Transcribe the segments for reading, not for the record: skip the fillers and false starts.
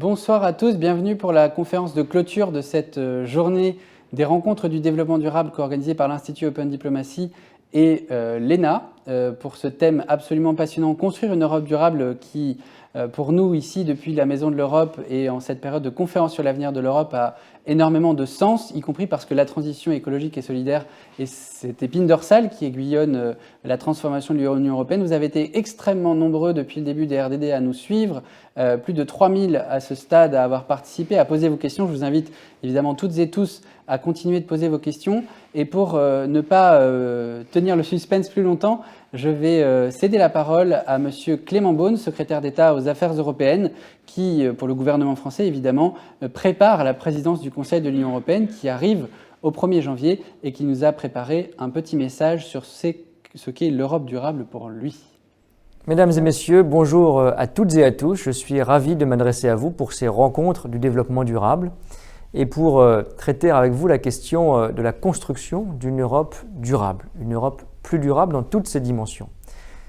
Bonsoir à tous, bienvenue pour la conférence de clôture de cette journée des rencontres du développement durable co-organisée par l'Institut Open Diplomacy et l'ENA pour ce thème absolument passionnant, construire une Europe durable qui, pour nous ici, depuis la Maison de l'Europe et en cette période de conférence sur l'avenir de l'Europe, a énormément de sens, y compris parce que la transition écologique et solidaire est cette épine dorsale qui aiguillonne la transformation de l'Union européenne. Vous avez été extrêmement nombreux depuis le début des RDD à nous suivre, plus de 3000 à ce stade à avoir participé, à poser vos questions. Je vous invite évidemment toutes et tous à continuer de poser vos questions. Et pour ne pas tenir le suspense plus longtemps, je vais céder la parole à Monsieur Clément Beaune, secrétaire d'État aux Affaires européennes, qui, pour le gouvernement français évidemment, prépare la présidence du Conseil de l'Union européenne qui arrive au 1er janvier et qui nous a préparé un petit message sur ce qu'est l'Europe durable pour lui. Mesdames et messieurs, bonjour à toutes et à tous. Je suis ravi de m'adresser à vous pour ces rencontres du développement durable et pour traiter avec vous la question de la construction d'une Europe durable, une Europe plus durable dans toutes ses dimensions.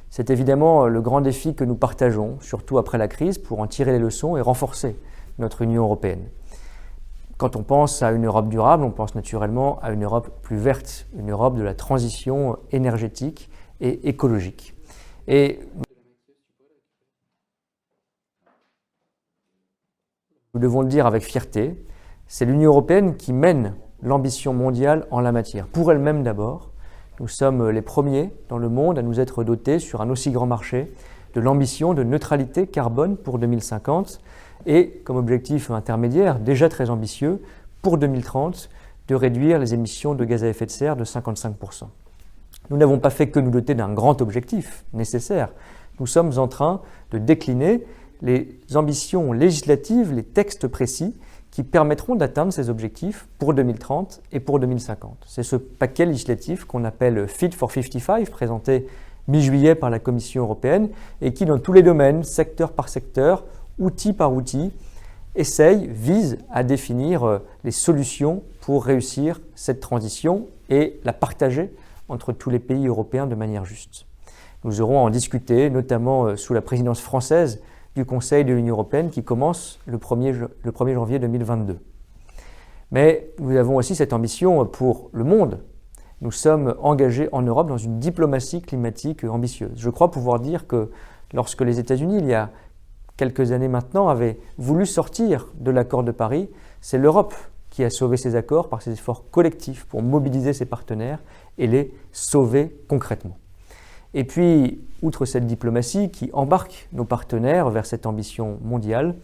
C'est évidemment le grand défi que nous partageons, surtout après la crise, pour en tirer les leçons et renforcer notre Union européenne. Quand on pense à une Europe durable, on pense naturellement à une Europe plus verte, une Europe de la transition énergétique et écologique. Et nous devons le dire avec fierté, c'est l'Union européenne qui mène l'ambition mondiale en la matière. Pour elle-même d'abord, nous sommes les premiers dans le monde à nous être dotés sur un aussi grand marché de l'ambition de neutralité carbone pour 2050 et comme objectif intermédiaire déjà très ambitieux pour 2030 de réduire les émissions de gaz à effet de serre de 55%. Nous n'avons pas fait que nous doter d'un grand objectif nécessaire. Nous sommes en train de décliner les ambitions législatives, les textes précis qui permettront d'atteindre ces objectifs pour 2030 et pour 2050. C'est ce paquet législatif qu'on appelle Fit for 55, présenté mi-juillet par la Commission européenne et qui, dans tous les domaines, secteur par secteur, outil par outil, vise à définir les solutions pour réussir cette transition et la partager entre tous les pays européens de manière juste. Nous aurons à en discuter, notamment sous la présidence française du Conseil de l'Union européenne qui commence le 1er janvier 2022. Mais nous avons aussi cette ambition pour le monde. Nous sommes engagés en Europe dans une diplomatie climatique ambitieuse. Je crois pouvoir dire que lorsque les États-Unis, il y a quelques années maintenant, avaient voulu sortir de l'accord de Paris, c'est l'Europe qui a sauvé ces accords par ses efforts collectifs pour mobiliser ses partenaires et les sauver concrètement. Et puis, outre cette diplomatie qui embarque nos partenaires vers cette ambition mondiale,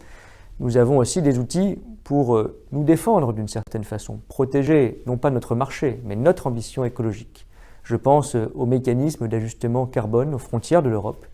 nous avons aussi des outils pour nous défendre d'une certaine façon, protéger non pas notre marché, mais notre ambition écologique. Je pense au mécanisme d'ajustement carbone aux frontières de l'Europe,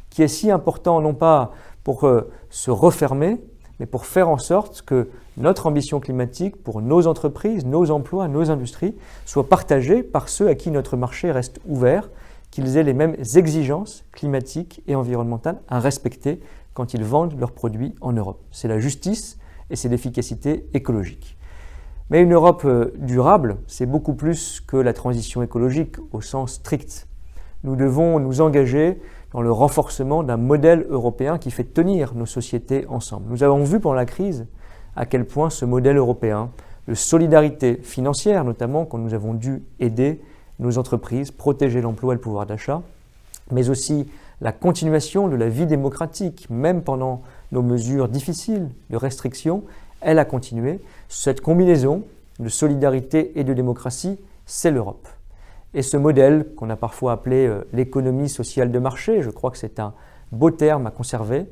qui est si important non pas pour se refermer, mais pour faire en sorte que notre ambition climatique pour nos entreprises, nos emplois, nos industries soit partagée par ceux à qui notre marché reste ouvert, qu'ils aient les mêmes exigences climatiques et environnementales à respecter quand ils vendent leurs produits en Europe. C'est la justice et c'est l'efficacité écologique. Mais une Europe durable, c'est beaucoup plus que la transition écologique au sens strict. Nous devons nous engager dans le renforcement d'un modèle européen qui fait tenir nos sociétés ensemble. Nous avons vu pendant la crise à quel point ce modèle européen, de solidarité financière notamment, quand nous avons dû aider nos entreprises, protéger l'emploi et le pouvoir d'achat, mais aussi la continuation de la vie démocratique, même pendant nos mesures difficiles de restriction, elle a continué. Cette combinaison de solidarité et de démocratie, c'est l'Europe. Et ce modèle qu'on a parfois appelé l'économie sociale de marché, je crois que c'est un beau terme à conserver,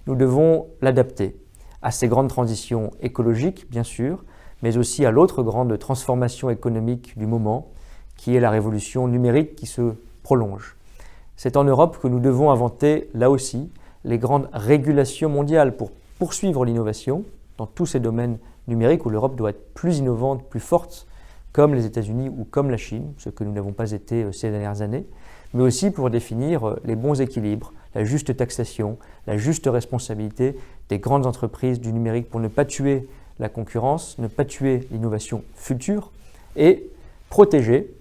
nous devons l'adapter à ces grandes transitions écologiques, bien sûr, mais aussi à l'autre grande transformation économique du moment, qui est la révolution numérique qui se prolonge. C'est en Europe que nous devons inventer, là aussi, les grandes régulations mondiales pour poursuivre l'innovation dans tous ces domaines numériques où l'Europe doit être plus innovante, plus forte, comme les États-Unis ou comme la Chine, ce que nous n'avons pas été ces dernières années, mais aussi pour définir les bons équilibres, la juste taxation, la juste responsabilité des grandes entreprises du numérique pour ne pas tuer la concurrence, ne pas tuer l'innovation future et protéger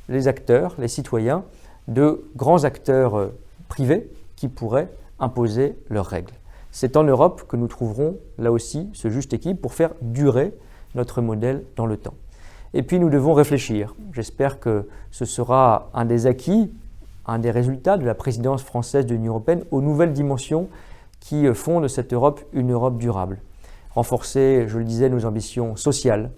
les acteurs, les citoyens, de grands acteurs privés qui pourraient imposer leurs règles. C'est en Europe que nous trouverons là aussi ce juste équilibre pour faire durer notre modèle dans le temps. Et puis nous devons réfléchir. J'espère que ce sera un des acquis, un des résultats de la présidence française de l'Union européenne aux nouvelles dimensions qui font de cette Europe une Europe durable. Renforcer, je le disais, nos ambitions sociales.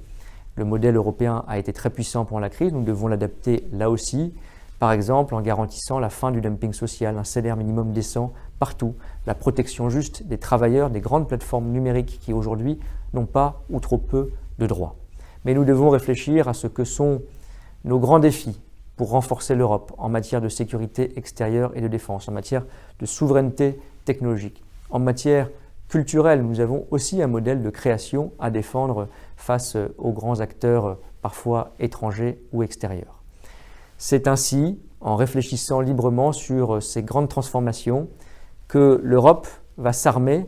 Le modèle européen a été très puissant pendant la crise, nous devons l'adapter là aussi, par exemple en garantissant la fin du dumping social, un salaire minimum décent partout, la protection juste des travailleurs des grandes plateformes numériques qui aujourd'hui n'ont pas ou trop peu de droits. Mais nous devons réfléchir à ce que sont nos grands défis pour renforcer l'Europe en matière de sécurité extérieure et de défense, en matière de souveraineté technologique, en matière culturelle. Nous avons aussi un modèle de création à défendre face aux grands acteurs parfois étrangers ou extérieurs. C'est ainsi, en réfléchissant librement sur ces grandes transformations, que l'Europe va s'armer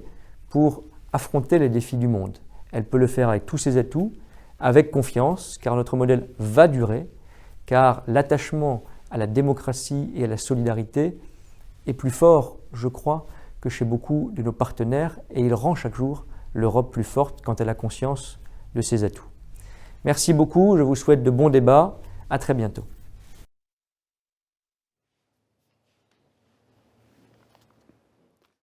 pour affronter les défis du monde. Elle peut le faire avec tous ses atouts, avec confiance, car notre modèle va durer, car l'attachement à la démocratie et à la solidarité est plus fort, je crois, que chez beaucoup de nos partenaires, et il rend chaque jour l'Europe plus forte quand elle a conscience de ses atouts. Merci beaucoup, je vous souhaite de bons débats, à très bientôt.